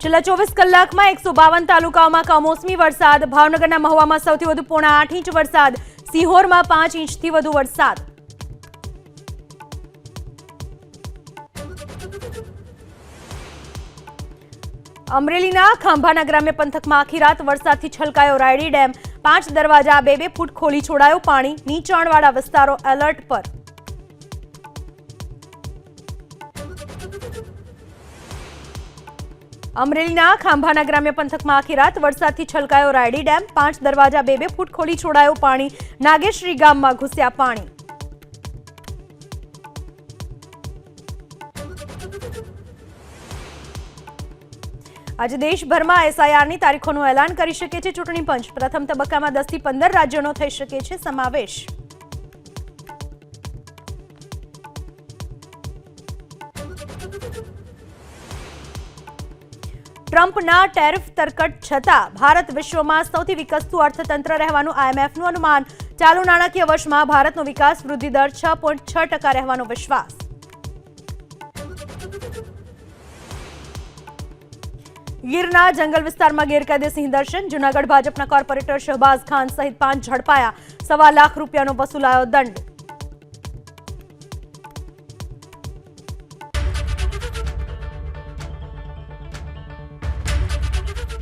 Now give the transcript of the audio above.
છેલ્લા 24 કલાકમાં 152 તાલુકાઓમાં કમોસમી વરસાદ. ભાવનગરના મહુવામાં સૌથી વધુ 8.5 ઇંચ વરસાદ. સિહોરમાં 5 ઇંચથી વધુ વરસાદ. અમરેલીના ખાંભાના ગ્રામ્ય પંથકમાં આખી રાત વરસાદથી છલકાયો રાયડી ડેમ. 5 દરવાજા 2-2 ફૂટ ખોલી છોડાયો પાણી. નીચાણવાળા વિસ્તારો એલર્ટ પર. અમરેલીના ખાંભાના ગ્રામ્ય પંથકમાં આખી રાત વરસાદથી છલકાયો રાયડી ડેમ. 5 દરવાજા 2-2 ફૂટ ખોલી છોડાયો પાણી. નાગેશ્રી ગામમાં ઘૂસ્યા પાણી. આજે દેશભરમાં એસઆઈઆરની તારીખોનું એલાન કરી શકે છે ચૂંટણી પંચ. પ્રથમ તબક્કામાં 10 થી 15 રાજ્યોનો થઈ શકે છે સમાવેશ. ટ્રમ્પના ટેરિફ તરકટ છતાં ભારત વિશ્વમાં સૌથી વિકસતું અર્થતંત્ર રહેવાનું આઈએમએફનું અનુમાન. ચાલુ નાણાકીય વર્ષમાં ભારતનો વિકાસ વૃદ્ધિ દર 6.6% રહેવાનો વિશ્વાસ. ગીરના જંગલ વિસ્તારમાં ગેરકાયદે સિંહ દર્શન. જૂનાગઢ ભાજપના કોર્પોરેટર શહબાઝ ખાન સહિત 5 ઝડપાયા. ₹1.25 લાખ વસૂલાયો દંડ.